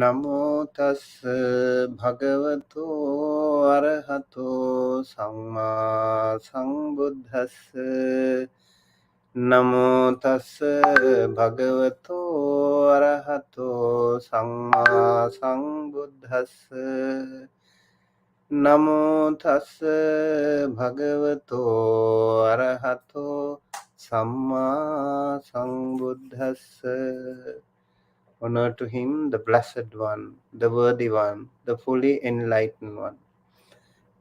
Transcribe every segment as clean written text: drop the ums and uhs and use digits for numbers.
Namo tassa bhagavato arahato samma sambuddhassa. Namo tassa bhagavato arahato samma sambuddhassa. Namo tassa bhagavato arahato samma sambuddhassa. Honor to him, the Blessed One, the Worthy One, the fully enlightened one.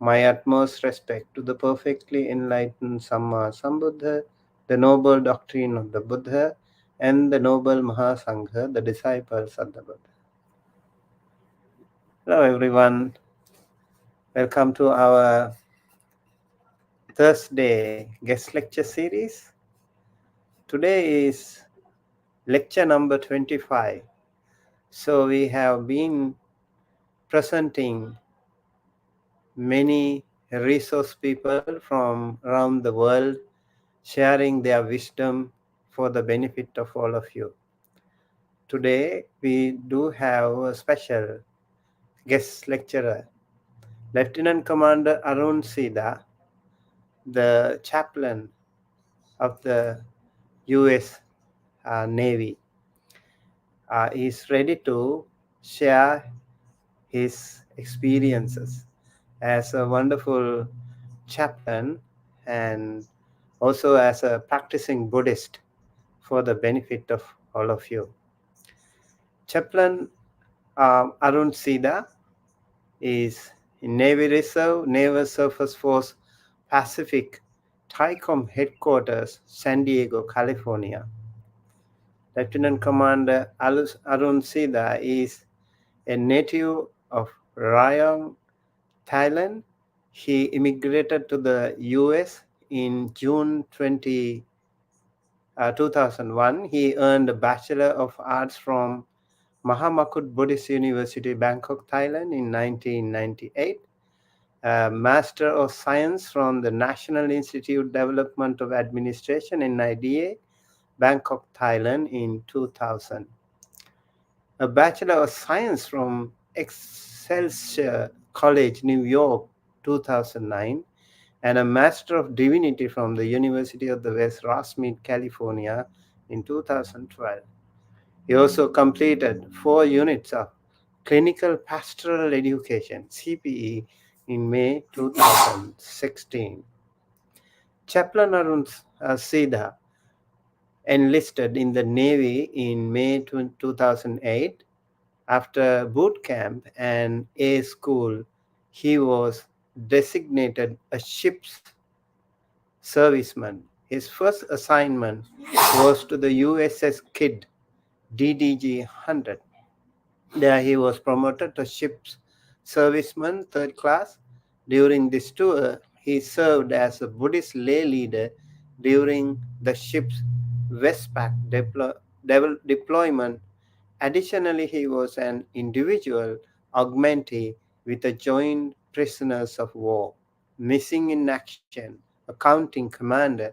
My utmost respect to the perfectly enlightened Samma Sambuddha, the noble doctrine of the Buddha, and the noble Mahasangha, the disciples of the Buddha. Hello everyone, welcome to our Thursday guest lecture series. Today is lecture number 25. So we have been presenting many resource people from around the world sharing their wisdom for the benefit of all of you. Today we do have a special guest lecturer, Lieutenant Commander Aroon Seeda, the chaplain of the US Navy. Is ready to share his experiences as a wonderful chaplain and also as a practicing Buddhist for the benefit of all of you. Chaplain Aroon Seeda is in Navy Reserve, Naval Surface Force Pacific TYCOM Headquarters, San Diego, California. Lieutenant Commander Aroon Seeda is a native of Rayong, Thailand. He immigrated to the US in June 2001. He earned a Bachelor of Arts from Mahamakut Buddhist University, Bangkok, Thailand in 1998. A Master of Science from the National Institute Development of Administration, NIDA, Bangkok, Thailand in 2000. A Bachelor of Science from Excelsior College, New York, 2009, and a Master of Divinity from the University of the West, Rosemead, California, in 2012. He also completed 4 units of Clinical Pastoral Education, CPE, in May 2016. Chaplain Aroon Seeda enlisted in the Navy in May 2008. After boot camp and A school, he was designated a ship's serviceman. His first assignment was to the USS Kidd, DDG 100. There he was promoted to ship's serviceman, 3rd class. During this tour, he served as a Buddhist lay leader during the ship's Westpac deployment. Additionally, he was an individual augmentee with a joint prisoners of war, missing in action, accounting command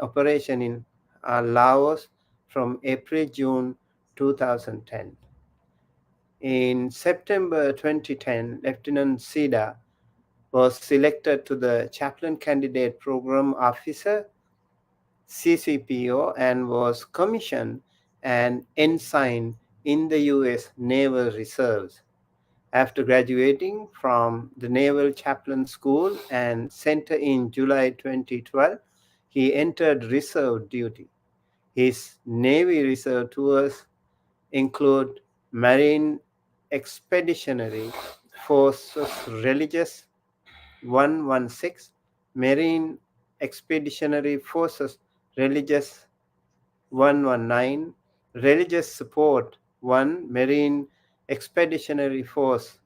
operation in Laos from April-June 2010. In September 2010, Lieutenant Seeda was selected to the Chaplain Candidate Program Officer, CCPO, and was commissioned an ensign in the U.S. Naval Reserves. After graduating from the Naval Chaplain School and Center in July 2012, he entered reserve duty. His Navy Reserve tours include Marine Expeditionary Forces Religious 116, Marine Expeditionary Forces Religious 119, Religious Support 1, Marine Expeditionary Force.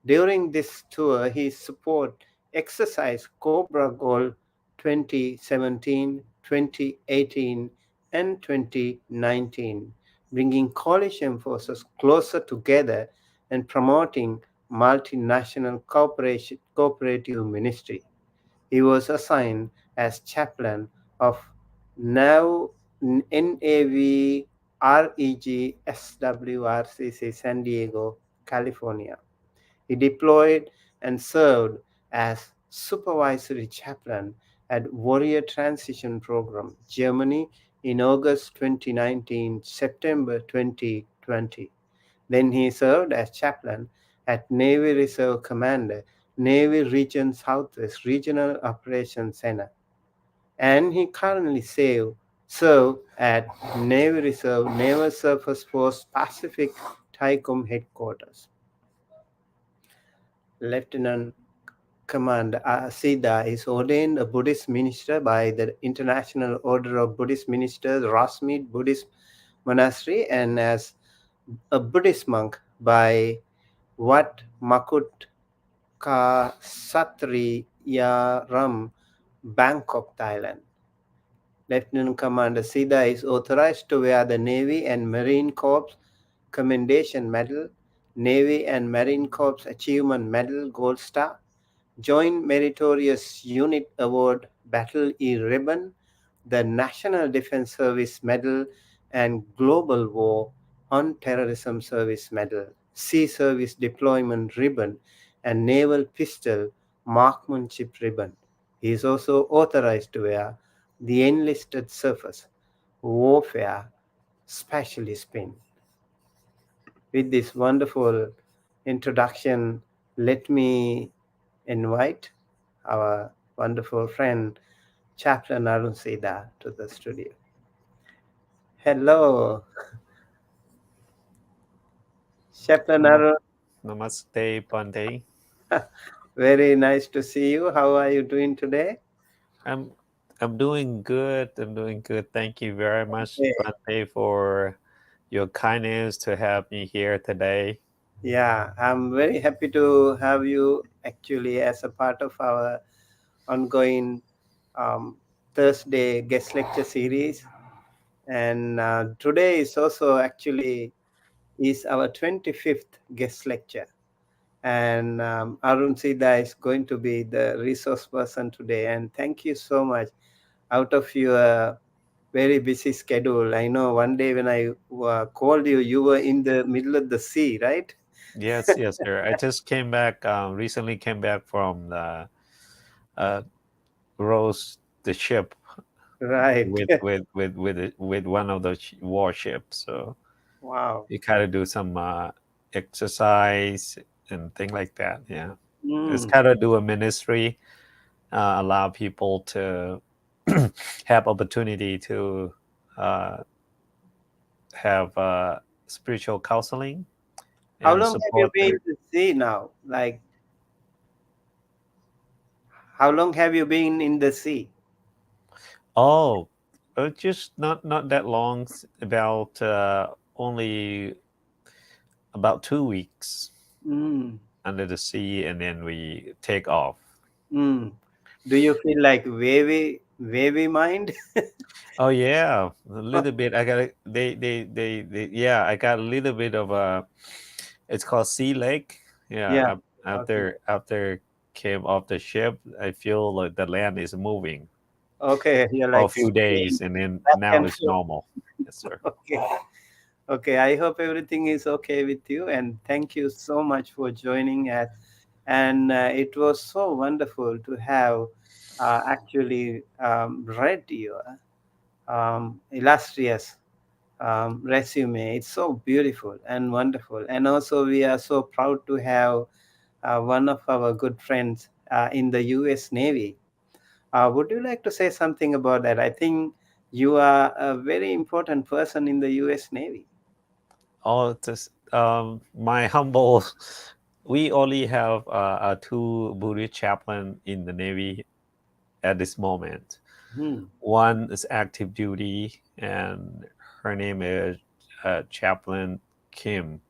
During this tour, he support exercise Cobra Gold 2017, 2018, and 2019, bringing coalition forces closer together and promoting multinational cooperative ministry. He was assigned as chaplain of NAV REG SWRCC San Diego, California. He deployed and served as supervisory chaplain at Warrior Transition Program, Germany in August 2019, September 2020. Then he served as chaplain at Navy Reserve Commander, Navy Region Southwest Regional Operations Center. And he currently serve at Navy Reserve Naval Surface Force Pacific TYCOM headquarters. Lieutenant Commander Seeda is ordained a Buddhist minister by the International Order of Buddhist Ministers, Rasmeet Buddhist Monastery, and as a Buddhist monk by Wat Makut Satriyaram, Bangkok, Thailand. Lieutenant Commander Seeda is authorized to wear the Navy and Marine Corps Commendation Medal, Navy and Marine Corps Achievement Medal Gold Star, Joint Meritorious Unit Award Battle E Ribbon, the National Defense Service Medal, and Global War on Terrorism Service Medal, Sea Service Deployment Ribbon, and Naval Pistol Marksmanship Ribbon. He is also authorized to wear the Enlisted Surface Warfare Specialist pin. With this wonderful introduction, let me invite our wonderful friend Chaplain Aroon Seeda to the studio. Hello, Chaplain Nama- Aroon. Namaste, Bante. Very nice to see you. How are you doing today? I'm I'm doing good. I'm doing good. Thank you very much, Okay. Bante, for your kindness to have me here today. Yeah, I'm very happy to have you actually as a part of our ongoing um, Thursday guest lecture series. And today is also actually is our 25th guest lecture. And Aroon Seeda is going to be the resource person today. And thank you so much out of your very busy schedule. I know one day when I called you, you were in the middle of the sea, right? Yes, yes, sir. I just came back. Recently came back from the uh, rose the ship Right. with one of the warships. So Wow. you kind of do some exercise and thing like that. Yeah, it's Mm. kind of do a ministry, allow people to have opportunity to uh, have spiritual counseling How and long have you support been their. in the sea now? Like, how long have you been in the sea? Oh, just not that long. About only about 2 weeks Mm. under the sea, and then we take off. Mm. Do you feel like wavy mind? Oh yeah, a little bit. I got they yeah. I got a little bit of a. It's called sea lake. Yeah, Yeah. Okay. after came off the ship, I feel like the land is moving Okay. You're for a like few swaying days, and then back now and it's forth. normal. Yes, sir. Okay. Okay. I hope everything is okay with you. And thank you so much for joining us. And it was so wonderful to have actually read your illustrious resume. It's so beautiful and wonderful. And also, we are so proud to have one of our good friends in the U.S. Navy. Would you like to say something about that? I think you are a very important person in the U.S. Navy. Oh, just my humble. We only have two Buddhist chaplain in the Navy at this moment. Hmm. One is active duty, and her name is Chaplain Kim,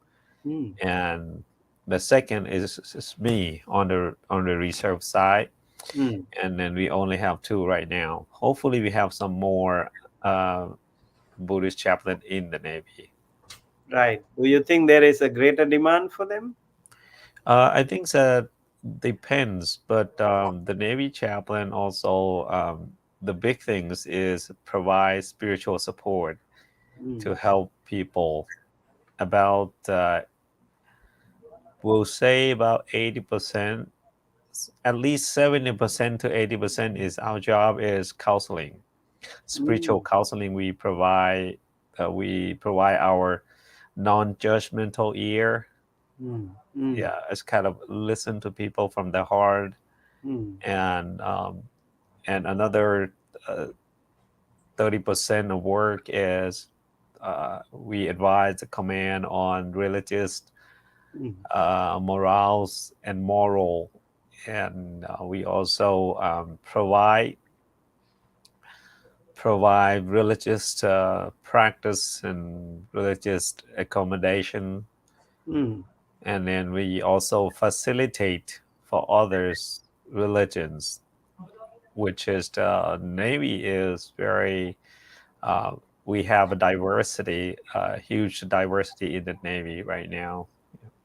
Hmm. and the second is me on the reserve side, Hmm. and then we only have two right now. Hopefully, we have some more uh, Buddhist chaplain in the Navy. Right. Do you think there is a greater demand for them? I think that depends, but the Navy chaplain also the big things is provide spiritual support Hmm. to help people. About we'll say about 80%, at least 70% to 80% is our job is counseling, spiritual Mm, counseling. We provide our non-judgmental ear. mm, mm, Yeah, it's kind of listen to people from the heart, mm, and another uh, 30% of work is we advise the command on religious mm, morals and moral, and we also provide religious practice and religious accommodation, mm, and then we also facilitate for others religions, which is the Navy is very uh, we have a diversity, huge diversity in the Navy right now.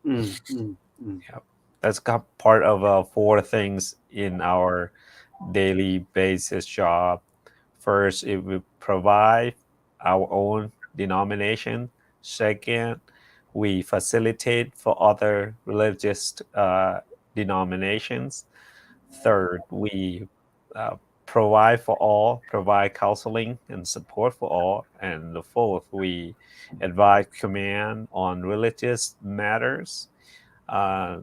mm, mm, mm, Yeah, that's part of four things in our daily basis job. First, it will provide our own denomination. Second, we facilitate for other religious denominations. Third, we uh, provide counseling and support for all. And the fourth, we advise command on religious matters, uh,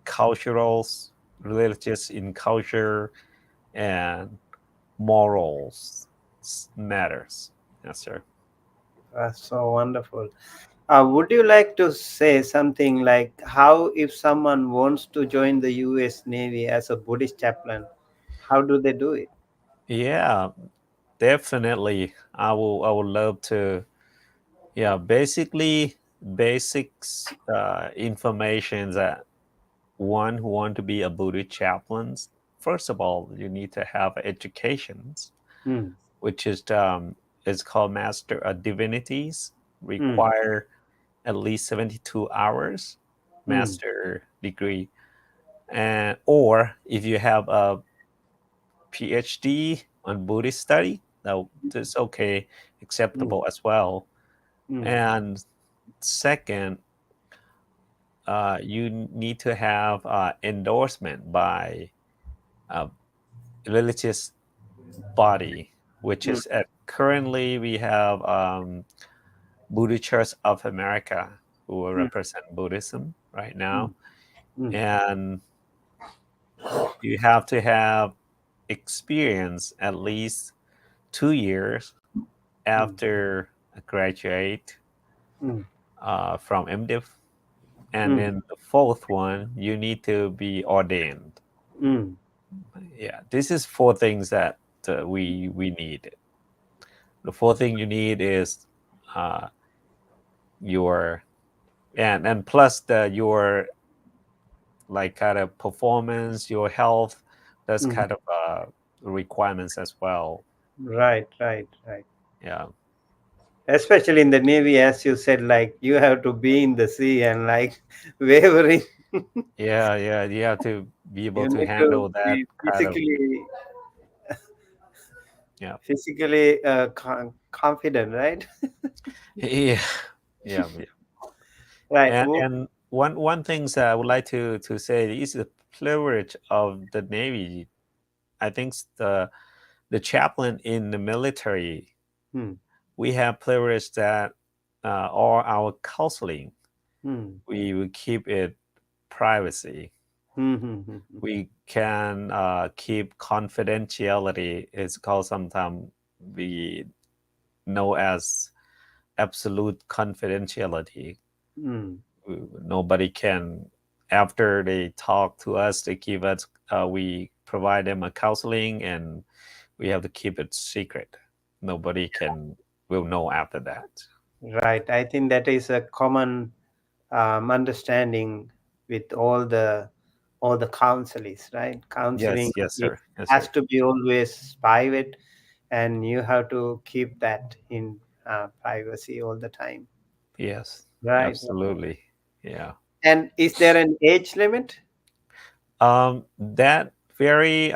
culturals, religious in culture, and morals matters. Yes, sir. that's so wonderful. Would you like to say something like how, if someone wants to join the U.S. Navy as a Buddhist chaplain, how do they do it? Yeah, definitely. I would love to. Yeah, basically basics information that one who want to be a Buddhist chaplain. First of all, you need to have educations, Mm, which is called Master of Divinities. mm, Require at least 72 hours mm, master degree, and or if you have a PhD on Buddhist study, that's okay, mm, acceptable as well. mm, And second, you need to have endorsement by a religious body, which mm, is currently we have Buddhist Church of America, who will mm, represent Buddhism right now, mm, mm, and you have to have experience at least 2 years mm, after a graduate mm, from MDiv, and mm, then the fourth one you need to be ordained. mm. Yeah, this is four things that we need. The fourth thing you need is uh, your and plus your like kind of performance, your health. That's Mm. kind of requirements as well. Right, right, right. Yeah, Especially in the Navy, as you said, like you have to be in the sea and like wavering. yeah, yeah. You have to be able You to need to handle that be kind of. Yeah, physically confident, right? yeah, yeah, yeah. Right. And one things that I would like to say is the privilege of the Navy. I think the chaplain in the military, Hmm, we have privilege that all our counseling hmm, we will keep it privacy. hmm, hmm, hmm, hmm. We can keep confidentiality. It's called sometimes we know as absolute confidentiality. Hmm. Nobody can, after they talk to us, they give us, we provide them a counseling, and we have to keep it secret. Nobody will know after that. Right. I think that is a common understanding with all the counselies, right? Counseling Yes, yes, it sir. Yes, has sir. to be always private, and you have to keep that in privacy all the time. Yes, Right. absolutely. Yeah. And is there an age limit? That very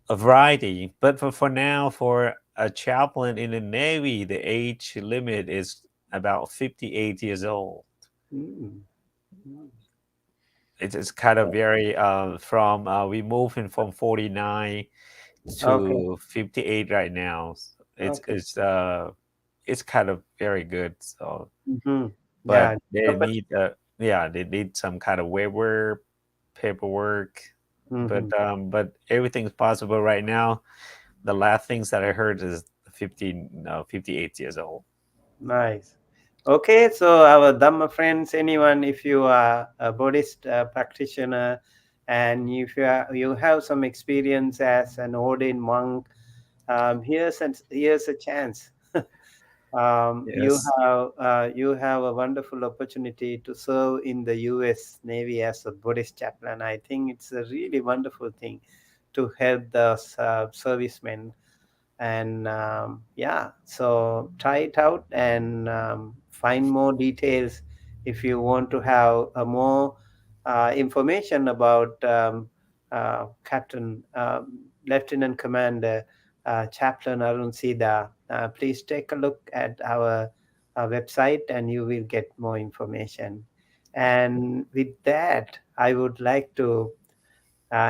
a variety, but for now, for a chaplain in the Navy, the age limit is about 58 years old. Mm. Mm. It's kind of very from we moving from 49 Okay. to 58 right now. It's Okay. it's uh it's kind of very good. So, Hmm. but Yeah. they need yeah, they need some kind of waiver paperwork. Hmm. But everything's possible right now. The last things that I heard is 15 no 58 years old. Nice. Okay, so our Dhamma friends, anyone, if you are a Buddhist practitioner and if you have some experience as an ordained monk, here's a chance. Yes. You have a wonderful opportunity to serve in the U.S. Navy as a Buddhist chaplain. I think it's a really wonderful thing to help the servicemen. And yeah, so try it out and find more details if you want to have more information about Captain Lieutenant Commander Chaplain Aroon Seeda. Please take a look at our website and you will get more information. And with that, I would like to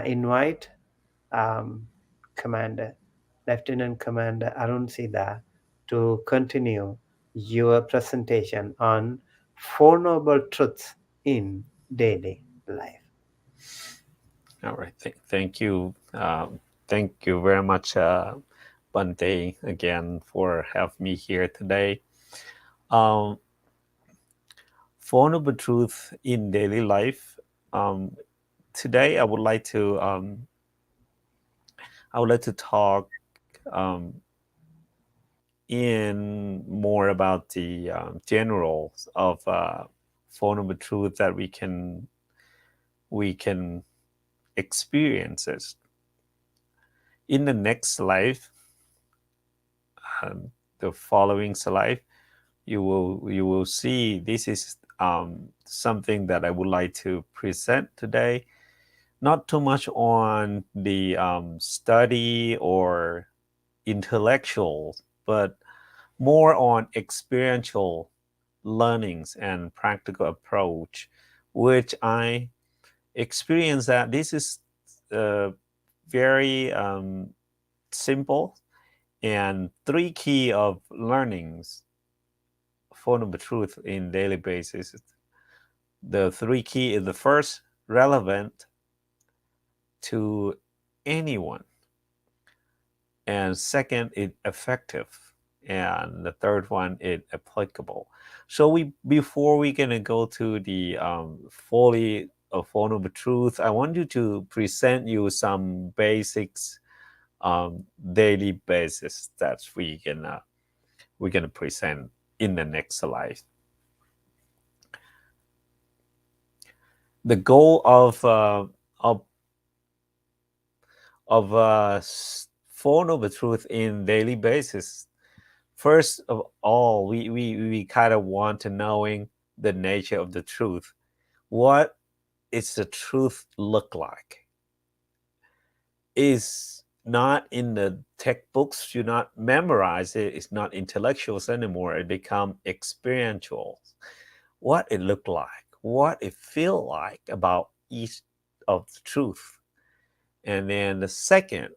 invite um, Commander, Lieutenant Commander Aroon Seeda, to continue your presentation on Four Noble Truths in Daily Life. All right. Thank you. Thank you very much, Bante, again for having me here today. Um, Vulnerable truth in daily life. Um, Today, I would like to talk um, in more about the generals of vulnerable truth that we can experience it in the next life, um, the following life. You will see this is something that I would like to present today. Not too much on the study or intellectual, but more on experiential learnings and practical approach, which I experience that this is uh, very simple and three key of learnings phonome truth in daily basis. The three key is the first relevant to anyone, and second is effective, and the third one is applicable. So we before we gonna go to the fully phonome truth, I want you to present you some basics daily basis that we're gonna present in the next slide. The goal of phone over truth in daily basis. First of all, we kind of want to knowing the nature of the truth. What is the truth look like? Is not in the textbooks. You not memorize it. It's not intellectuals anymore. It become experiential. What it look like, what it feel like about each of the truth. And then the second,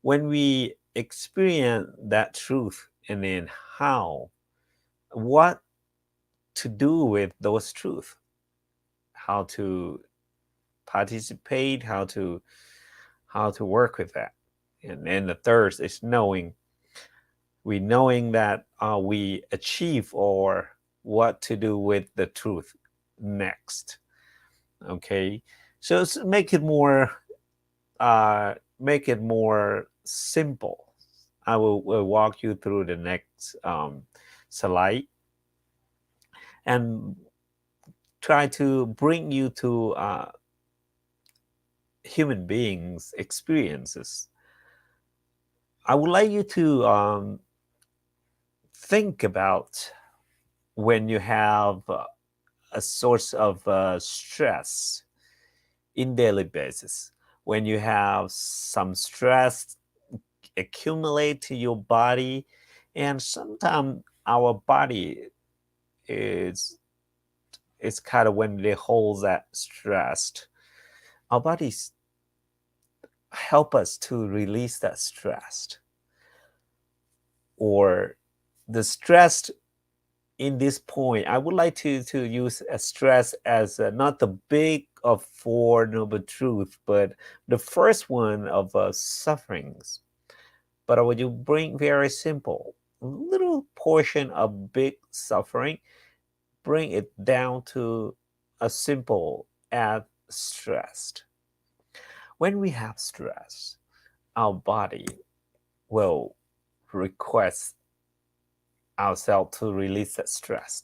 when we experience that truth, and then how, what to do with those truths, how to participate, how to work with that. And then the third is knowing that we achieve or what to do with the truth next. Okay, so uh, make it more simple. I will walk you through the next slide and try to bring you to human beings' experiences. I would like you to think about when you have a source of stress in daily basis. When you have some stress accumulate to your body, and sometimes our body is kind of when they hold that stressed, our bodies help us to release that stress, or the stress. In this point, I would like to use a stress as not the big of Four Noble Truth, but the first one of sufferings. But I would bring very simple, little portion of big suffering, bring it down to a simple as stressed. When we have stress, our body will request ourselves to release that stress.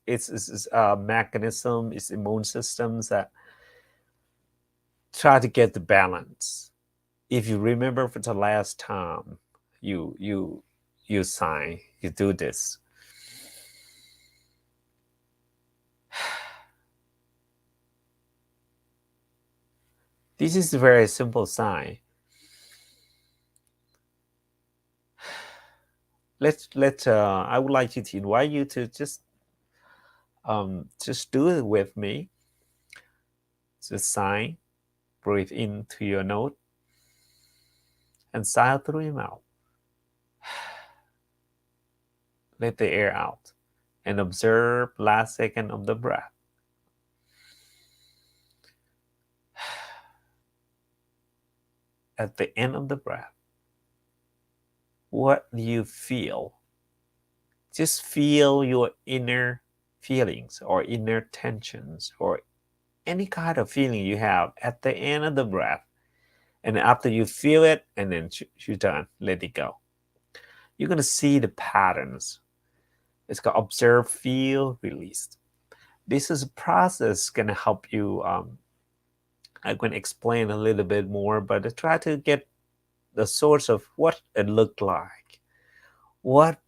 It's a mechanism, it's immune systems that try to get the balance. If you remember for the last time you sign, you do this. This is a very simple sign. I would like you to invite you to just do it with me. Just sign, breathe into your nose, and sigh out through your mouth. Let the air out, and observe last second of the breath. At the end of the breath, what do you feel? Just feel your inner feelings or inner tensions or any kind of feeling you have at the end of the breath. And after you feel it, and then you're done, let it go. You're going to see the patterns. It's called observe, feel, release. This is a process going to help you. I'm going to explain a little bit more, but try to get the source of what it looked like, what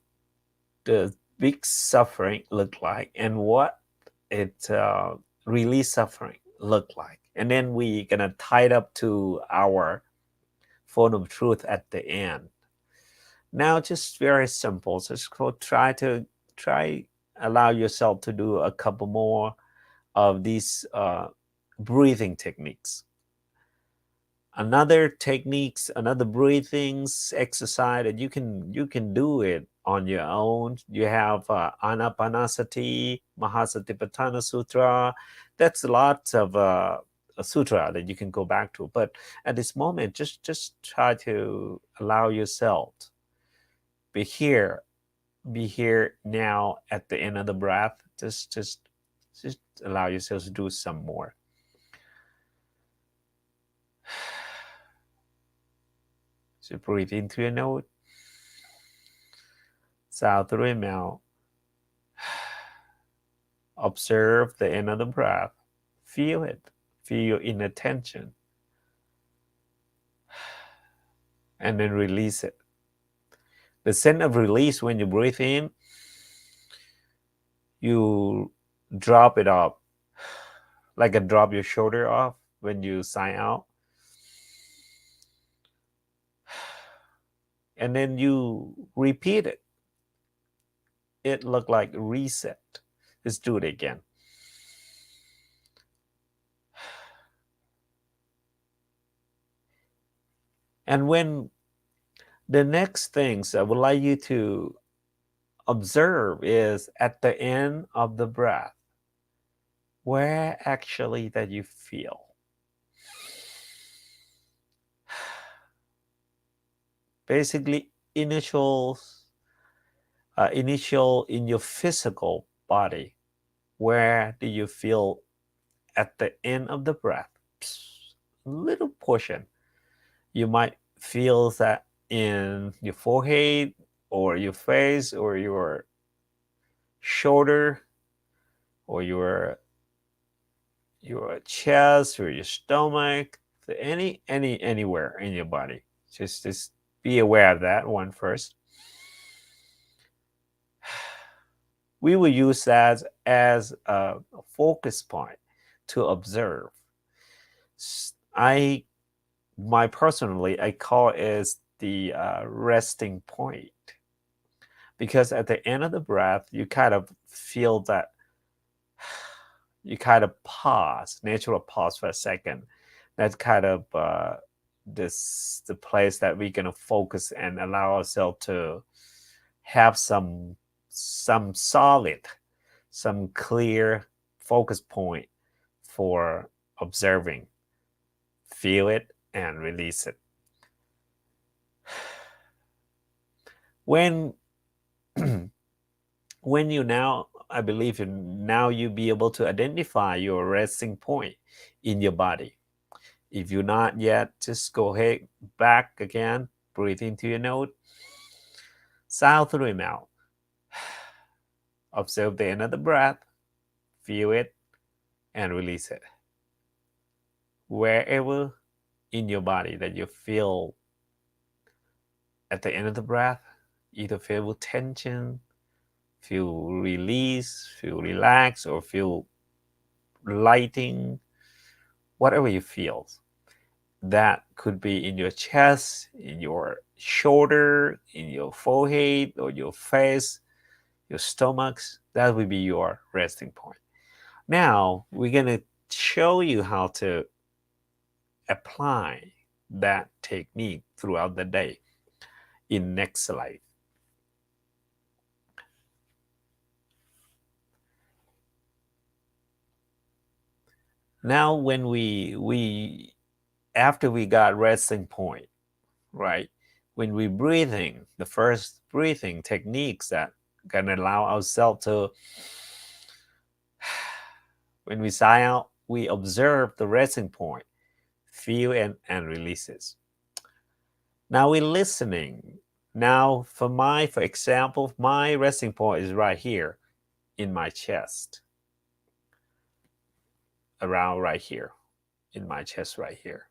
the big suffering looked like, and what it release suffering looked like. And then we gonna tie it up to our phone of truth at the end. Now, just very simple. Just go try allow yourself to do a couple more of these breathing techniques. Another techniques, another breathings exercise that you can do it on your own. You have Anapanasati, Mahasatipatthana Sutra. That's lots of a sutra that you can go back to. But at this moment, just try to allow yourself be here, now at the end of the breath. Just allow yourself to do some more. So breathe into your nose, sigh out through your mouth. Observe the end of the breath. Feel it. Feel your inner tension. And then release it. The sense of release when you breathe in, you drop it off. Like a drop your shoulder off when you sigh out. And then you repeat it. It looked like reset. Let's do it again. And when the next things I would like you to observe is at the end of the breath, where actually that you feel. Basically, initial in your physical body, where do you feel at the end of the breath? Little portion. You might feel that in your forehead or your face or your shoulder or your chest or your stomach, anywhere in your body. Just be aware of that one first. We will use that as a focus point to observe. I my personally, I call it the resting point, because at the end of the breath, you kind of feel that you kind of pause, natural pause for a second. That's kind of the place that we're gonna focus and allow ourselves to have some solid, some clear focus point for observing, feel it, and release it. When when you now, I believe now you be able to identify your resting point in your body. If you're not yet, just go ahead back again, breathe into your nose, sigh through your mouth. Observe the end of the breath, feel it, and release it. Wherever in your body that you feel at the end of the breath, either feel tension, feel release, feel relaxed, or feel lighting, whatever you feel. That could be in your chest, in your shoulder, in your forehead, or your face, your stomachs. That will be your resting point. Now, we're going to show you how to apply that technique throughout the day in next slide. Now, when we after we got resting point, right? When we breathing, the first breathing techniques that can allow ourselves to, when we sigh out, we observe the resting point, feel and releases. Now we're listening. Now for example, my resting point is right here in my chest, around right here, in my chest right here.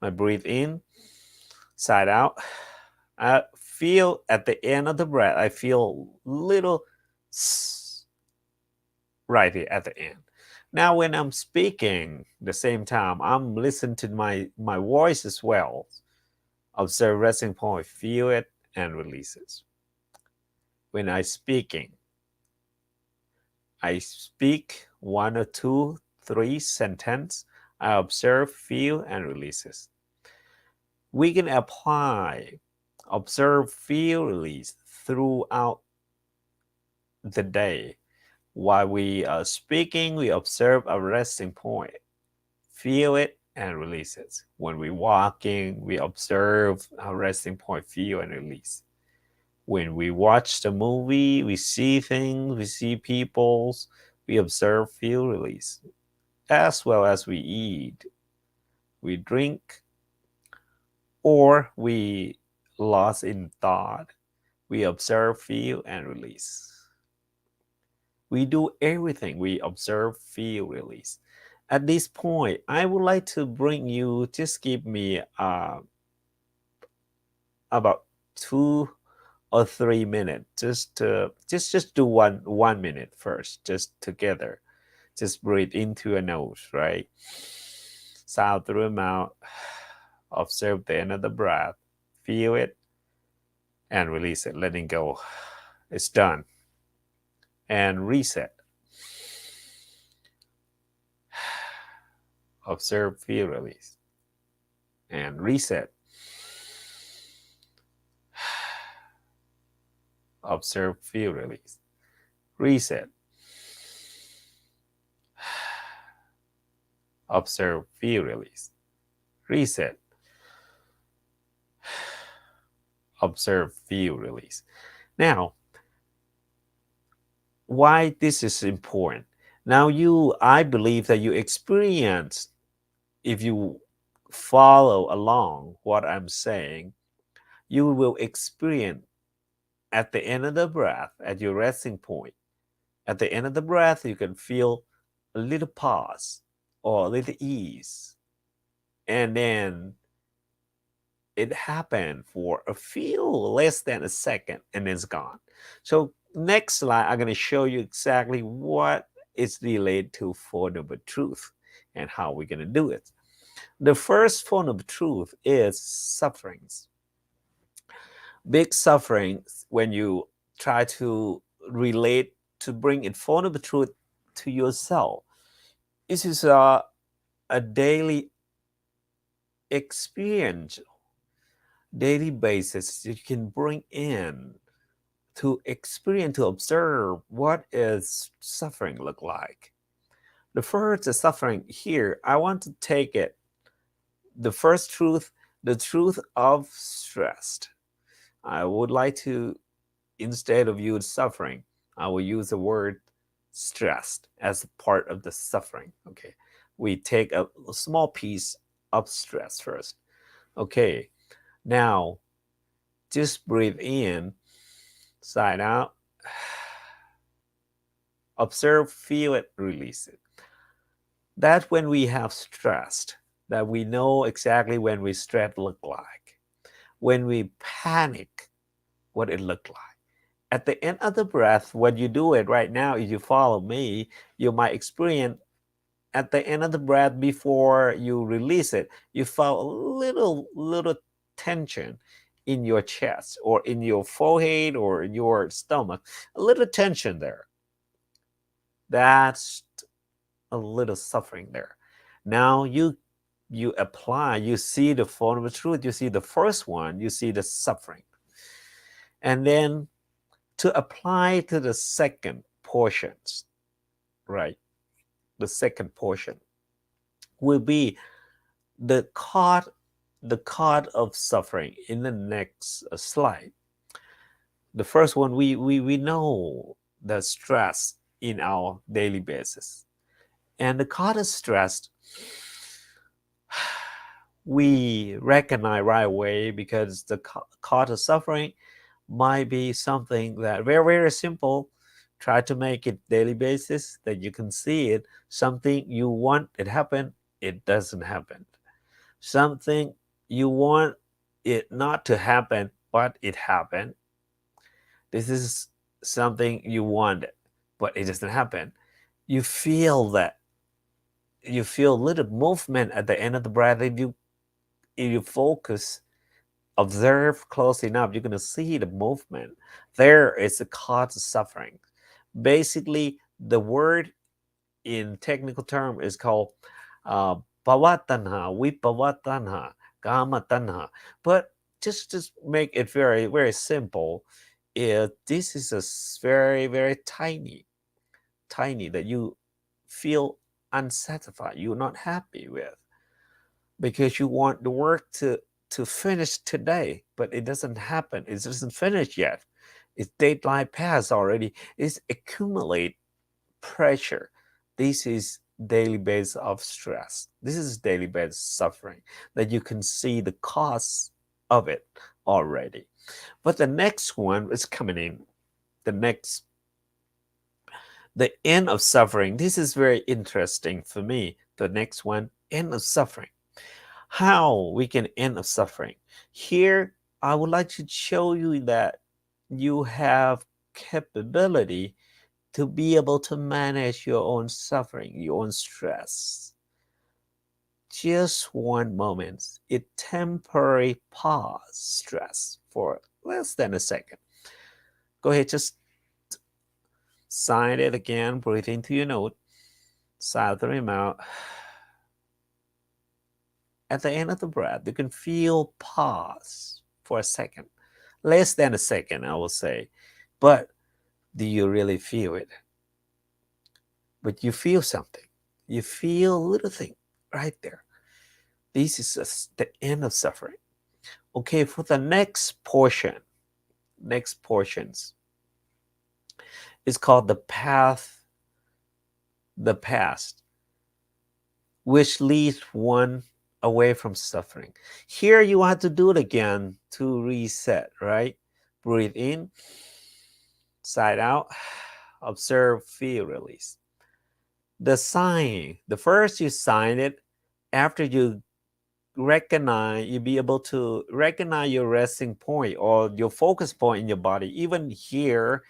I breathe in, side out. I feel at the end of the breath, I feel little right here at the end. Now, when I'm speaking, the same time, I'm listening to my voice as well. Observe resting point, feel it, and releases. When I speak one or two, three sentence. I observe, feel, and releases. We can apply observe, feel, release throughout the day. While we are speaking, we observe a resting point, feel it, and release it. When we're walking, we observe a resting point, feel, and release. When we watch the movie, we see things, we see peoples, we observe, feel, release. As well as we eat, we drink, or we lost in thought, we observe, feel, and release. We do everything. We observe, feel, release. At this point, I would like to bring you, just give me about 2 or 3 minutes, just do one minute first, just together. Just breathe into your nose, right? Sigh through your mouth. Observe the end of the breath. Feel it and release it, letting go. It's done. And reset. Observe, feel, release. And reset. Observe, feel, release. Reset. Observe, feel, release. Reset. Observe, feel, release. Now, why this is important? Now I believe that you experience, if you follow along what I'm saying, you will experience at the end of the breath, at your resting point, at the end of the breath, you can feel a little pause or a little ease. And then it happened for a few less than a second and it's gone. So next slide, I'm going to show you exactly what is related to Four Noble Truth and how we're going to do it. The first form of truth is sufferings. Big sufferings when you try to relate to bring it form of truth to yourself. This is a daily experience, daily basis you can bring in to experience, to observe what is suffering look like. The first suffering here, I want to take it, the first truth, the truth of stress. I would like to, instead of use suffering, I will use the word stressed as part of the suffering. Okay. We take a small piece of stress first. Okay. Now, just breathe in, sigh out, observe, feel it, release it. That when we have stressed, that we know exactly when we stress look like. When we panic, what it looked like. At the end of the breath, when you do it right now, if you follow me, you might experience at the end of the breath before you release it, you felt a little tension in your chest or in your forehead or your stomach, a little tension there. That's a little suffering there. Now you apply, you see the form of truth, you see the first one, you see the suffering. And then to apply to the second portions, right? The second portion will be the cause of suffering in the next slide. The first one, we know the stress in our daily basis. And the cause of stress, we recognize right away because the cause of suffering might be something that very simple. Try to make it daily basis that you can see it. Something you want it happen, it doesn't happen. Something you want it not to happen, but it happened. This is something you want, but it doesn't happen. You feel that. You feel a little movement at the end of the breath. If you focus, observe close enough, you're going to see the movement. There is a cause of suffering. Basically, the word in technical term is called pavatanha, vipavatanha, kamatanha. But just make it very simple. This is a very tiny that you feel unsatisfied, you're not happy with, because you want the work to finish today, but it doesn't happen. It doesn't finish yet. Its deadline passed already. It's accumulate pressure. This is daily base of stress. This is daily base suffering that you can see the cause of it already. But the next one is coming in. The end of suffering. This is very interesting for me. The next one, end of suffering. How we can end of suffering. Here, I would like to show you that you have capability to be able to manage your own suffering, your own stress. Just one moment. It temporary pause stress for less than a second. Go ahead, just sign it again. Breathe into your nose. Sigh through your mouth. At the end of the breath, you can feel pause for a second. Less than a second, I will say. But do you really feel it? But you feel something. You feel a little thing right there. This is just the end of suffering. Okay, for the next portions, it's called the past, which leads one away from suffering. Here you have to do it again to reset, right? Breathe in, sigh out, observe, feel, release. The sign, the first you sign it, after you recognize, you be able to recognize your resting point or your focus point in your body, even here,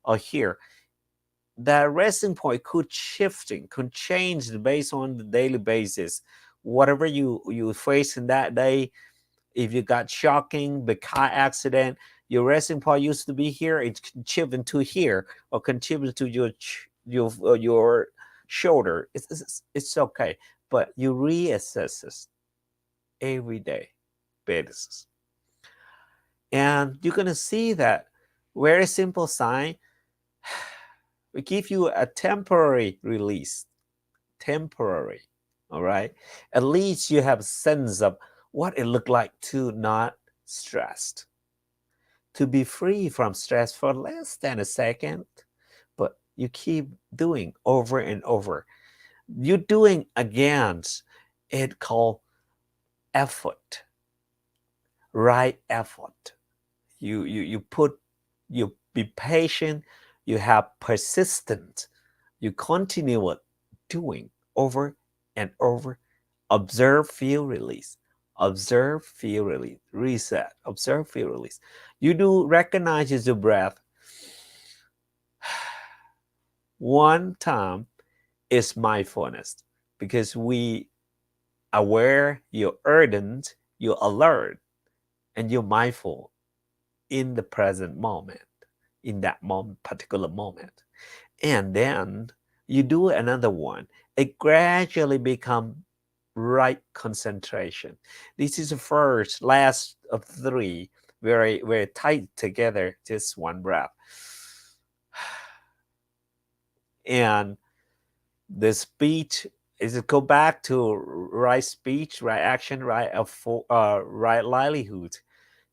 or here. That resting point could shifting, could change based on the daily basis. whatever you face in that day. If you got shocking the car accident, your resting point used to be here, it contributed to here, or contributed to your shoulder. It's okay, but you reassess this every day basis, and you're gonna see that very simple sign. We give you a temporary release, temporary. All right, at least you have a sense of what it looked like to not stressed, to be free from stress for less than a second, but you keep doing over and over. You're doing against it called effort, right effort. You put, you be patient, you have persistent, you continue doing over and over. Observe, feel, release. Observe, feel, release. Reset. Observe, feel, release. You do recognize your breath. One time is mindfulness, because we aware, you're ardent, you're alert, and you're mindful in the present moment, in that moment, particular moment. And then you do another one. It gradually become right concentration. This is the first, last of three, very, very tight together, just one breath. And the speech is to go back to right speech, right action, right livelihood,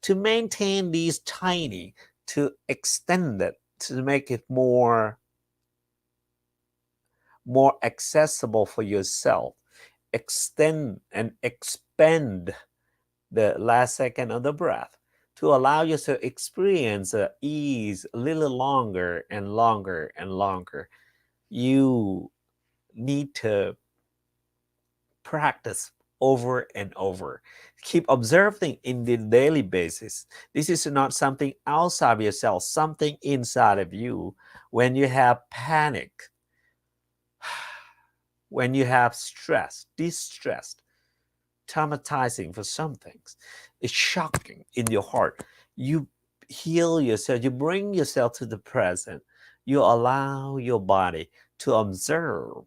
to maintain these tiny, to extend it, to make it more accessible for yourself. Extend and expand the last second of the breath to allow you to experience ease a little longer and longer and longer. You need to practice over and over. Keep observing in the daily basis. This is not something outside of yourself, something inside of you. When you have panic, when you have stress, distress, traumatizing for some things, it's shocking in your heart. You heal yourself, you bring yourself to the present. You allow your body to observe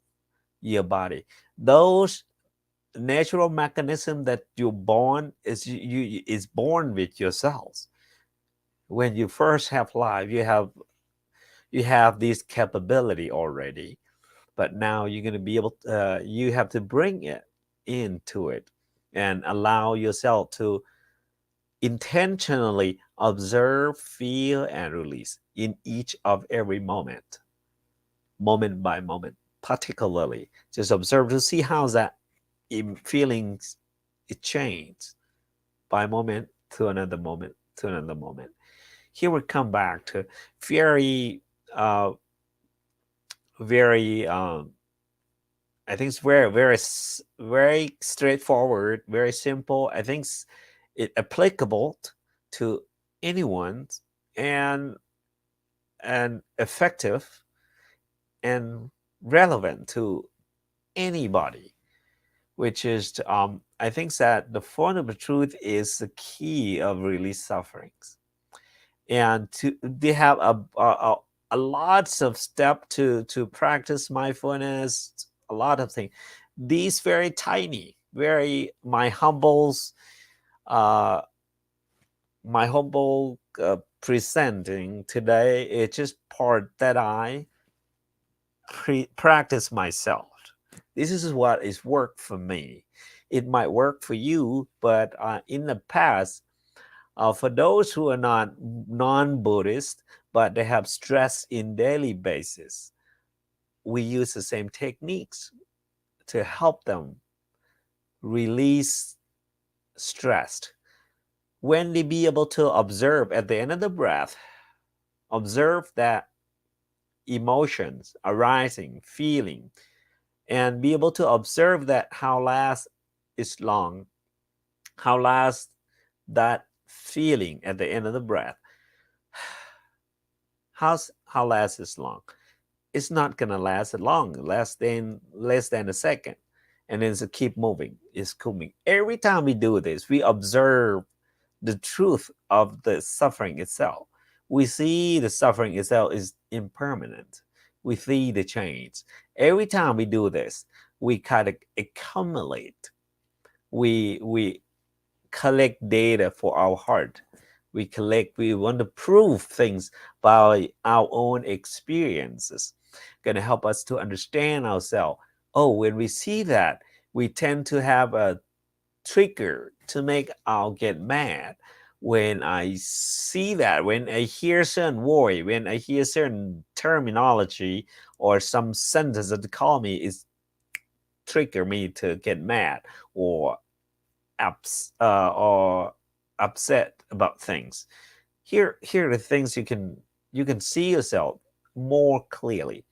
your body. Those natural mechanism that you're born is born with yourselves. When you first have life, you have this capability already, but now you're going to be able to, you have to bring it into it and allow yourself to intentionally observe, feel, and release in each of every moment, moment by moment. Particularly just observe to see how that feelings it changes by moment to another moment to another moment. Here we come back to very uh, very I think it's very, very, very straightforward, very simple. I think it applicable to anyone, and effective and relevant to anybody. Which is, I think that the fundamental truth is the key of release sufferings, and they have a lots of step to practice mindfulness, a lot of things. These very tiny, very uh my humble presenting today is just part that I practice myself. This is what is worked for me. It might work for you, but in the past, for those who are not non-Buddhist, but they have stress in daily basis, we use the same techniques to help them release stress. When they be able to observe at the end of the breath, observe that emotions arising, feeling, and be able to observe that how last is long, how last that feeling at the end of the breath. How last is long? It's not gonna last long, less than a second. and then it's keep moving. It's moving. Every time we do this, we observe the truth of the suffering itself. We see the suffering itself is impermanent. We see the change. Every time we do this, we kind of accumulate. We collect data for our heart. We want to prove things by our own experiences. Gonna help us to understand ourselves. Oh, when we see that, we tend to have a trigger to make I'll get mad. When I see that, when I hear certain word, when I hear certain terminology or some sentence that call me, is trigger me to get mad or or upset about things. Here are the things you can see yourself more clearly.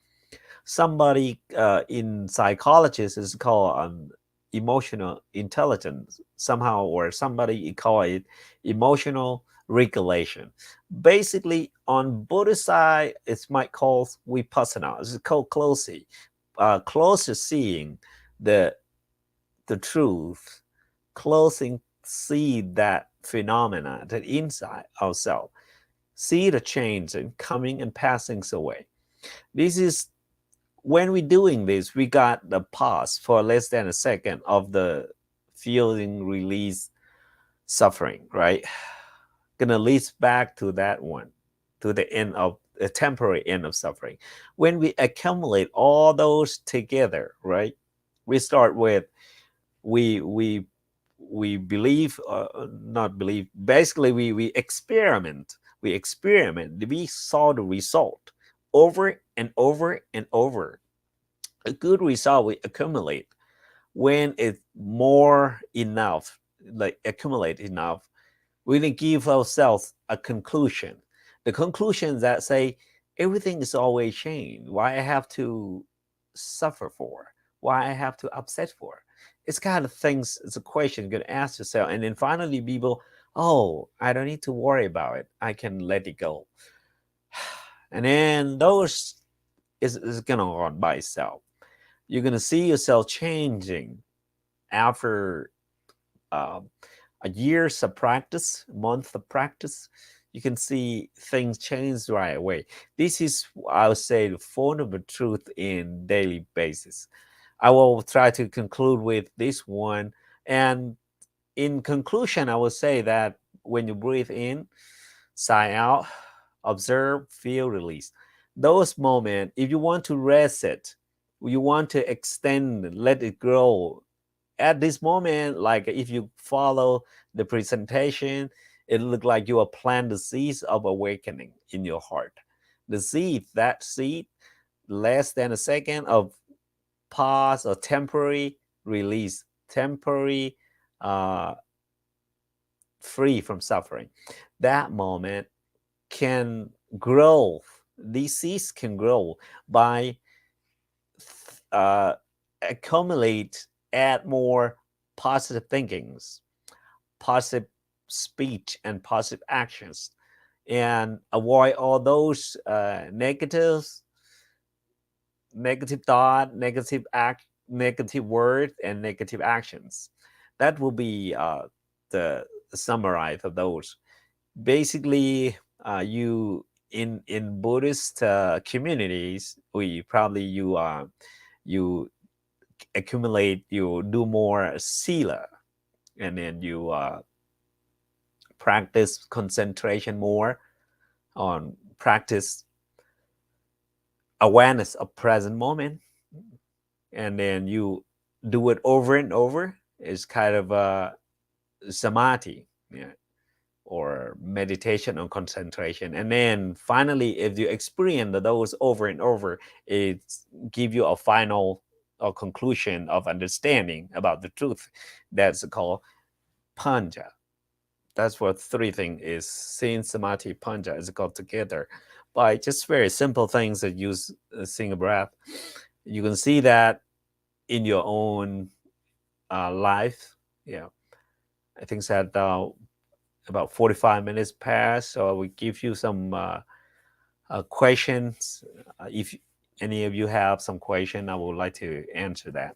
Somebody in psychologists is called emotional intelligence somehow, or somebody call it emotional regulation. Basically, on Buddhist side, it's might call vipassana. It's called closer seeing the the truth, closing see that phenomena that inside ourselves, see the change and coming and passing away. This is when we're doing this, we got the pause for less than a second of the feeling release suffering, right? Gonna lead back to that one, to the end of the temporary end of suffering. When we accumulate all those together, right? We start with we we believe, not believe. Basically, we experiment. We saw the result over and over and over. A good result we accumulate when it's more enough, like accumulate enough, we then give ourselves a conclusion. The conclusion that say everything is always change. Why I have to suffer for? Why I have to upset for? It's kind of things. It's a question you're gonna ask yourself, and then finally, people, oh, I don't need to worry about it. I can let it go, and then those is gonna run by itself. You're gonna see yourself changing after um, a years of practice, month of practice. You can see things change right away. This is, I would say, the fundamental truth in daily basis. I will try to conclude with this one. And in conclusion, I will say that when you breathe in, sigh out, observe, feel, release. Those moments, if you want to rest it, you want to extend, let it grow, at this moment, like if you follow the presentation, it looked like you are planting the seeds of awakening in your heart. The seed, that seed, less than a second of pause or temporary release, temporary uh, free from suffering. That moment can grow. These seeds can grow by uh, accumulate, add more positive thinkings, positive speech, and positive actions, and avoid all those negative thought, negative act, negative word, and negative actions. That will be the summarize of those. Basically, you in Buddhist communities, we probably you accumulate, you do more sila, and then you practice concentration more on practice awareness of present moment, and then you do it over and over. It's kind of a samadhi, yeah, or meditation on concentration. And then finally, if you experience those over and over, it give you a final or conclusion of understanding about the truth. That's called panja. That's what three things is: sin, samadhi, panja is called together by just very simple things that use single breath. You can see that in your own life. Yeah, I think that about 45 minutes passed, so I will give you some questions. If any of you have some question, I would like to answer that.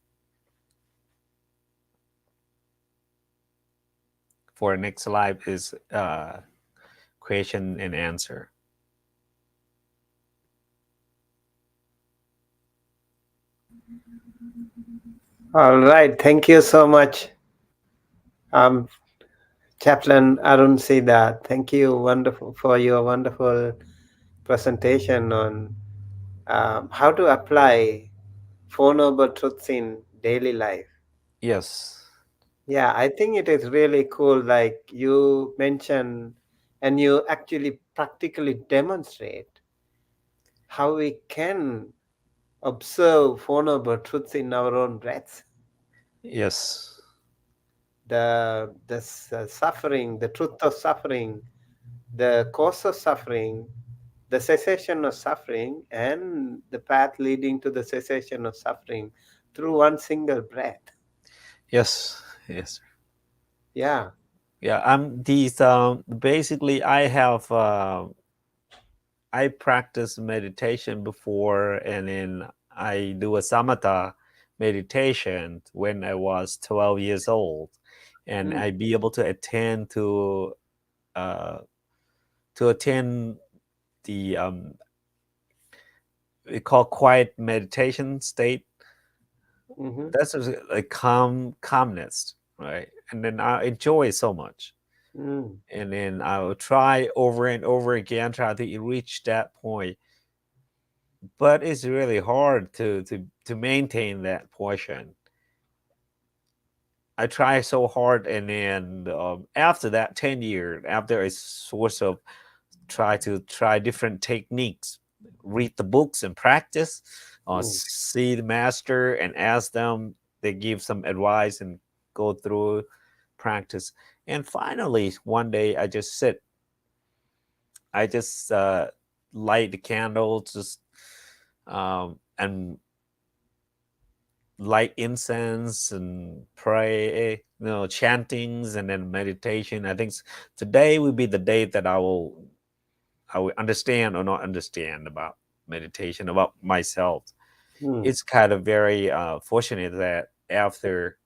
for next life is question and answer. All right. Thank you so much, um, Chaplain Aroon Seeda. Thank you wonderful for your wonderful presentation on how to apply Four Noble Truths in daily life. Yes, Yeah, I think it is really cool. Like you mentioned, and you actually practically demonstrate how we can observe Four Noble Truths in our own breaths. yes, The suffering, the truth of suffering, the cause of suffering, the cessation of suffering, and the path leading to the cessation of suffering through one single breath. yes, yes. Yeah. Yeah, these basically I practice meditation before, and then I do a samatha meditation when I was 12 years old, and Mm, I be able uh, to attend the we call quiet meditation state. mm-hmm, That's just like calmness, right? And then I enjoy it so much, mm, and then I will try over and over again, try to reach that point. But it's really hard to maintain that portion. I try so hard, and then after that 10 years, after I sort of try different techniques, read the books and practice, mm, see the master and ask them. They give some advice and go through practice. And finally, one day I just sit. I just light the candle, just and light incense and pray, chantings and then meditation. I think today will be the day that I will understand or not understand about meditation, about myself. mm. It's kind of very fortunate that after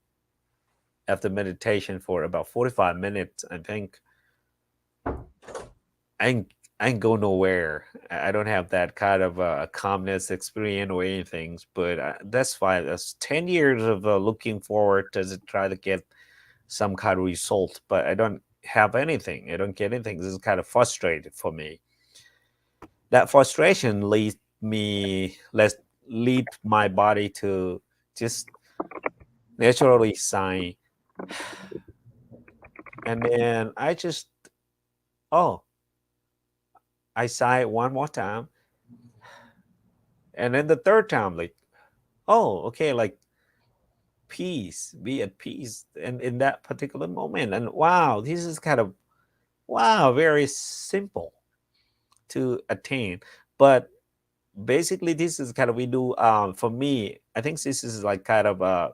meditation for about 45 minutes, I think I ain't, I ain't go nowhere. I don't have that kind of calmness experience or anything, but that's fine. That's 10 years of looking forward to try to get some kind of result, but I don't have anything. I don't get anything. This is kind of frustrated for me. That frustration lead my body to just naturally sigh, and then oh I sigh one more time, and then the third time, like, oh, okay, like, peace, be at peace, and in that particular moment. And wow, this is kind of, wow, very simple to attain. But basically, this is kind of, we do, for me, I think this is like kind of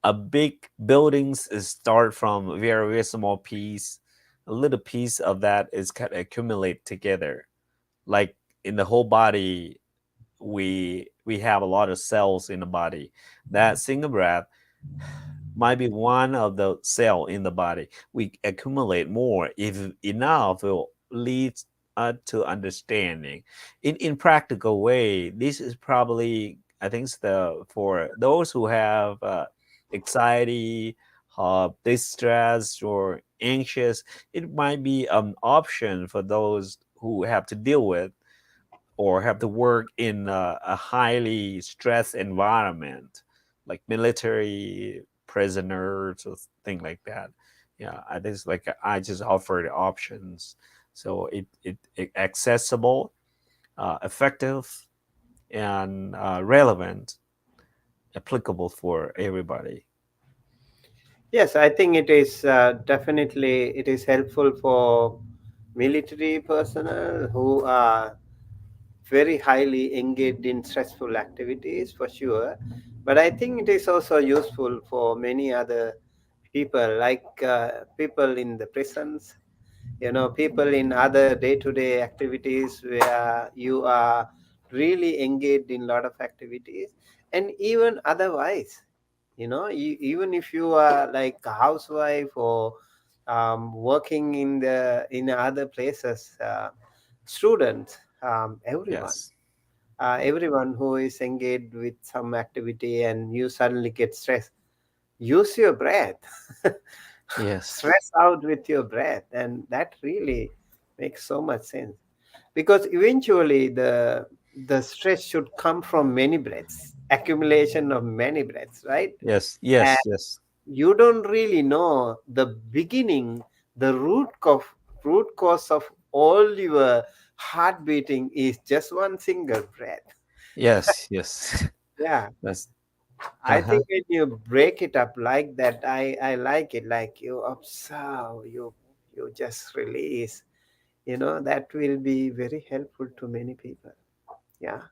a big buildings is start from a very, very small piece. A little piece of that is kind of accumulate together. Like in the whole body, we have a lot of cells in the body. That single breath might be one of the cell in the body. We accumulate more if enough will lead us to understanding. In practical way, this is probably, I think it's the for those who have anxiety, distress, or anxious, it might be an option for those who have to deal with or have to work in a highly stressed environment, like military prisoners or things like that. Yeah, I just like I just offer the options, so it accessible, effective, and relevant, applicable for everybody. Yes, I think it is definitely it is helpful for military personnel who are very highly engaged in stressful activities for sure. But I think it is also useful for many other people, like people in the prisons, people in other day-to-day activities where you are really engaged in a lot of activities, and even otherwise, even if you are like a housewife or working in other places, students, everyone. Yes. Everyone who is engaged with some activity and you suddenly get stressed, use your breath. Yes. Stress out with your breath, and that really makes so much sense, because eventually the stress should come from many breaths, accumulation of many breaths, right? Yes. And Yes. Yes. you don't really know the beginning, the root cause of all your heart beating is just one single breath. Yes. Yes. Yeah, That's I uh-huh. think when you break it up like that, I like it. Like you observe, you just release. That will be very helpful to many people. Yeah,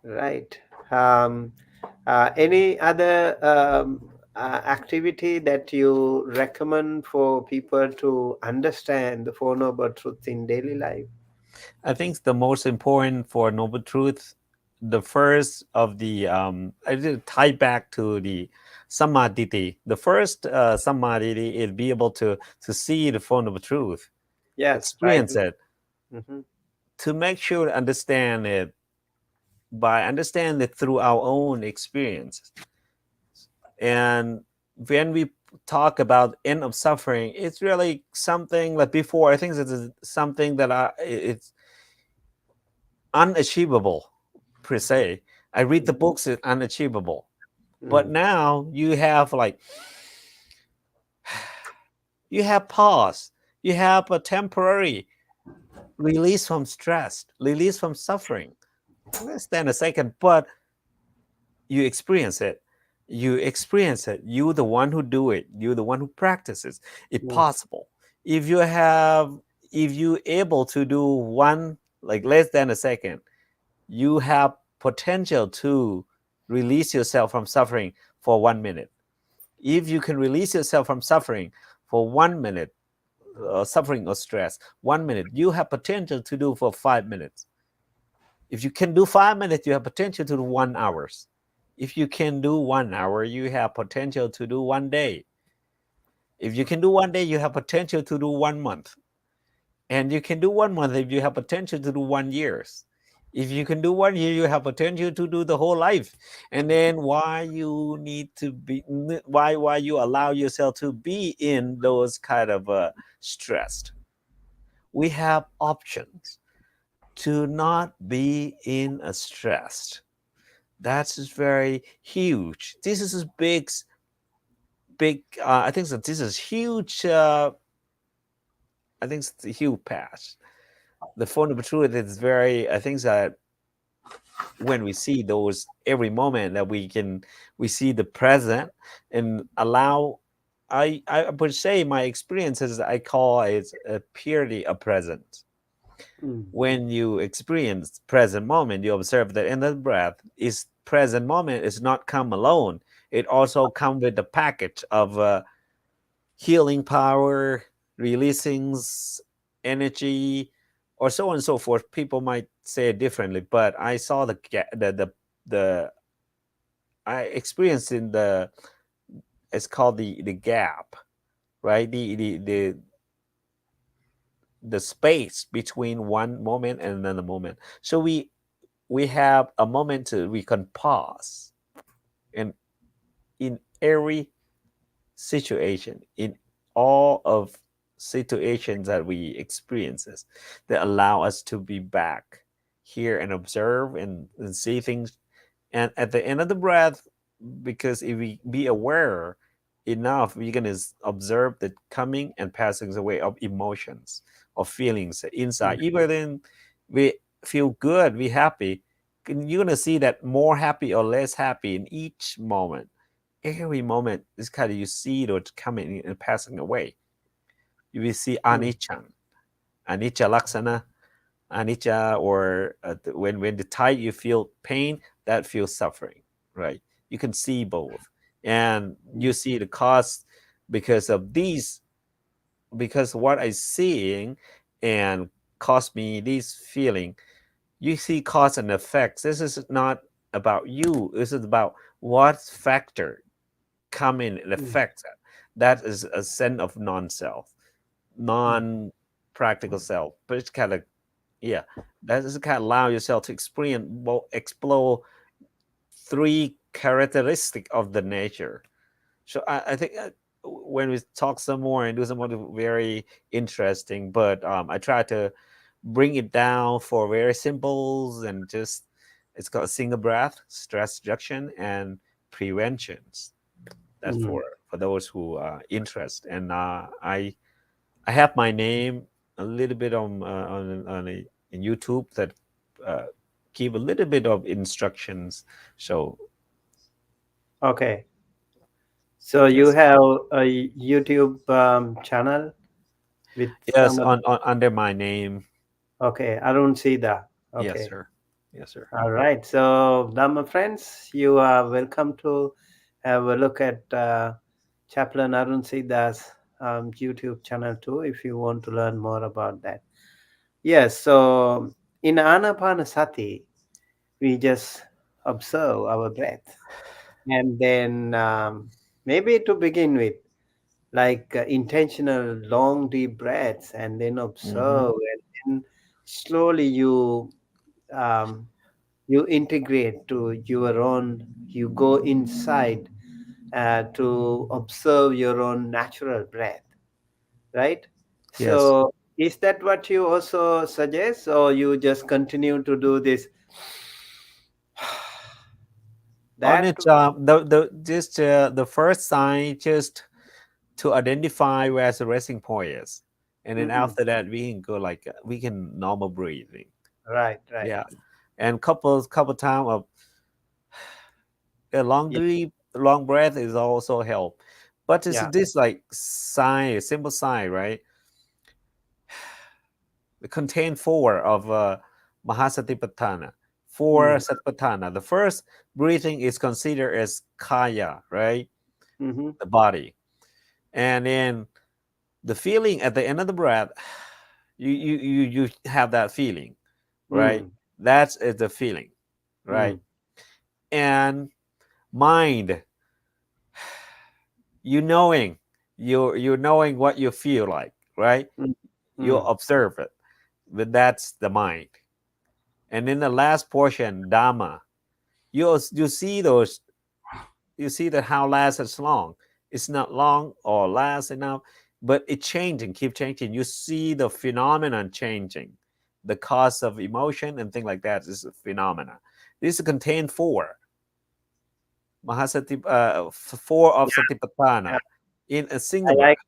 right. Um, any other activity that you recommend for people to understand the Four Noble Truths in daily life? I think the most important for noble truth, the first of the I did tie back to the samadhi. The first samadhi is be able to see the form of truth, Yes, right. experience it, Hmm. to make sure to understand it by understand it through our own experience. And when we talk about end of suffering, it's really something like before. I think it's something that it's unachievable per se. I read the books, it's unachievable. But Mm. now you have like you have pause, you have a temporary release from stress, release from suffering. Less than a second, but you experience it. You experience it. You the one who do it. You the one who practices. It's Mm. possible. If you have, if you able to do one like less than a second, you have potential to release yourself from suffering for 1 minute. If you can release yourself from suffering for 1 minute, suffering or stress, 1 minute, you have potential to do for 5 minutes. If you can do 5 minutes, you have potential to do 1 hours. If you can do 1 hour, you have potential to do 1 day. If you can do 1 day, you have potential to do 1 month. And you can do 1 month if you have potential to do 1 years. If you can do 1 year, you have potential to do the whole life. And then why you need to be why you allow yourself to be in those kind of stressed. We have options to not be in a stress. That's very huge. This is a big. I think that this is huge. I think it's a huge pass. The fundamental truth is very. I think that when we see those every moment that we see the present and allow. I would say my experiences I call it a purity of presence. Mm. When you experience present moment, you observe that in the breath is present moment is not come alone. It also come with the package of healing power, releasing energy, or so on and so forth. People might say it differently, but I saw the I experienced in the it's called the gap, right? The space between one moment and another moment. So we have a moment to we can pause, and in every situation, in all of situations that we experiences, that allow us to be back here and observe and see things. And at the end of the breath, because if we be aware enough, we're going to observe the coming and passing away of emotions, of feelings inside. Even then we feel good, we happy, you're going to see that more happy or less happy in each moment. Every moment is kind of you see it coming and passing away. You will see Mm. anicca, anicca laksana, anicca, or when the time you feel pain, that feels suffering, right? You can see both, and Mm. you see the cause because of these, because what I seeing and cause me this feeling. You see cause and effects. This is not about you. This is about what factor come in and Mm. affect that. that is a sense of non-self, non-practical self. But it's kind of, yeah, that is kind of allow yourself to experience, well, explore three characteristics of the nature. So I think when we talk some more and do something very interesting, but I try to bring it down for very simples and just it's called single breath, stress reduction, and preventions. That's Mm. for those who are interested. And I have my name a little bit in YouTube that uh, give a little bit of instructions. So Okay. So you yes, have a YouTube channel with yes, some of the, on under my name. okay, Aroon Seeda. Yes, Okay. sir. Yes, sir. All right. So, Dhamma friends, you are welcome to have a look at Chaplain Aroon Seeda's YouTube channel too if you want to learn more about that. Yes. So, in Anapanasati, we just observe our breath. And then, maybe to begin with, like intentional long deep breaths, and then Mm-hmm. observe, and then slowly um, you integrate to your own, you go inside to observe your own natural breath, right? Yes. So is that what you also suggest, or you just continue to do this On that? it, the just the first sign just to identify where the resting point is, and then Mhm. after that we can go like we can normal breathing. Right, right. Yeah, and couple time of a Yeah, long breath is also help, but it's yeah. this like sign, simple sign, right? It contain four of Mahasatipatthana, four Mm. Satipatthana. The first breathing is considered as kaya, right? Mm-hmm. The body, and then the feeling at the end of the breath, you have that feeling, right? Mm. That's is the feeling, right? Mm. And mind, you knowing, you knowing what you feel like, right? Mm. You Mm. observe it, but that's the mind. And in the last portion, Dhamma, you see those, you see that how lasts as long. It's not long or last enough, but it changing, keep changing. You see the phenomenon changing. The cause of emotion and things like that is a phenomena. This contain four Mahasati, four of Yeah, Satipatthana in a I single like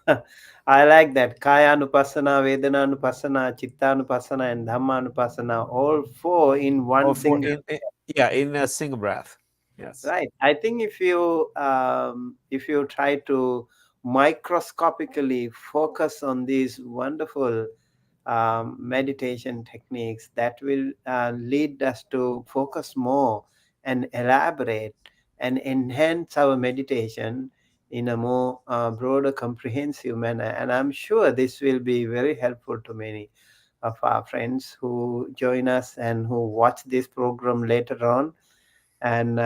breath. I like that. Kaya Nupassana, Vedana Nupassana, Chitta Nupassana, and Dhamma Nupassana, all four in one Or for single. yeah, in a single breath. Yes. Right. I think if you try to microscopically focus on these wonderful meditation techniques, that will lead us to focus more and elaborate and enhance our meditation in a more broader, comprehensive manner. And I'm sure this will be very helpful to many of our friends who join us and who watch this program later on. And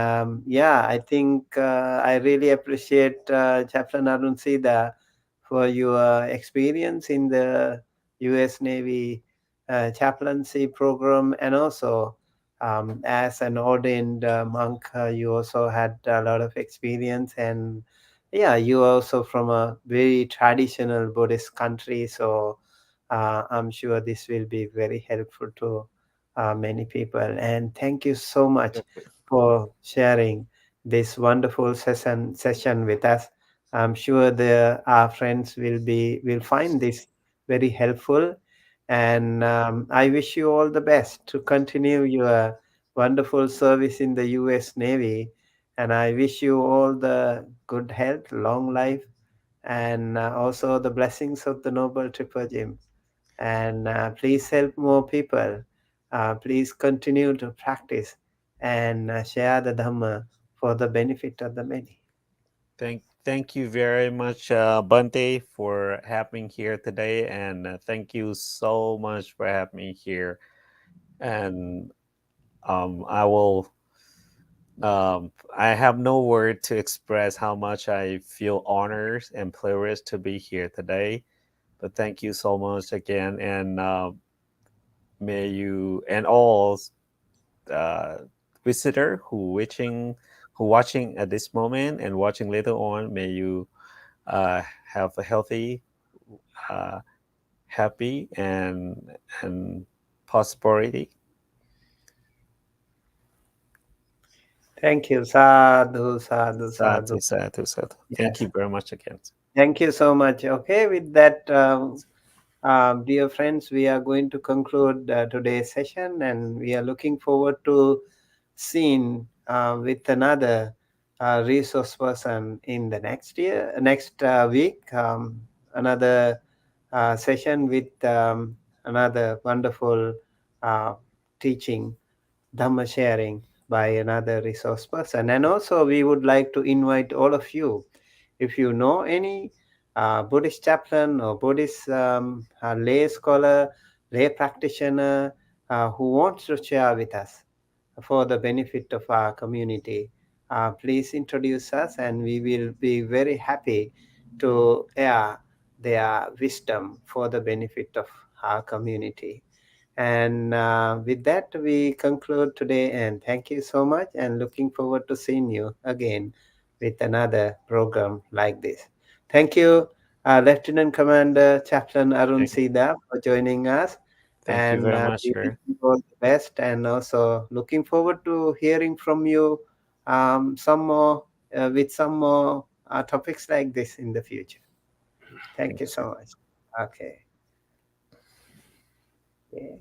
yeah, I think I really appreciate Chaplain Aroon Seeda for your experience in the U.S. Navy chaplaincy program, and also as an ordained monk, you also had a lot of experience. And yeah, you are also from a very traditional Buddhist country, so I'm sure this will be very helpful to many people. And thank you so much for sharing this wonderful session with us. I'm sure our friends will find this very helpful, and I wish you all the best to continue your wonderful service in the U.S. Navy. And I wish you all the good health, long life, and also the blessings of the Noble Triple Gym. And please help more people. Please continue to practice and share the Dhamma for the benefit of the many. Thank you very much, Bante, for having me here today, and thank you so much for having me here. And I will I have no word to express how much I feel honored and privileged to be here today. But thank you so much again, and may you and all uh, visitor who watching at this moment and watching later on, may you have a healthy, uh, happy, and prosperity. Thank you. Sadhu, sadhu, Sadhu, sadhu. sadhu, sadhu. Thank Yes. you very much again. Thank you so much. Okay, with that, dear friends, we are going to conclude today's session, and we are looking forward to seeing with another resource person in the next week. Another session with another wonderful uh, teaching, Dhamma sharing by another resource person. And also, we would like to invite all of you, if you know any Buddhist chaplain or Buddhist lay scholar, lay practitioner who wants to share with us for the benefit of our community, please introduce us, and we will be very happy to air their wisdom for the benefit of our community. And with that, we conclude today. And thank you so much. And looking forward to seeing you again with another program like this. Thank you, Lieutenant Commander Chaplain Aroon Thank, Seeda, for joining us. thank you And very much, we wish sir. you all the best. And also looking forward to hearing from you some more with some more topics like this in the future. Thank Thank you you, sir. so much. Okay. Yeah.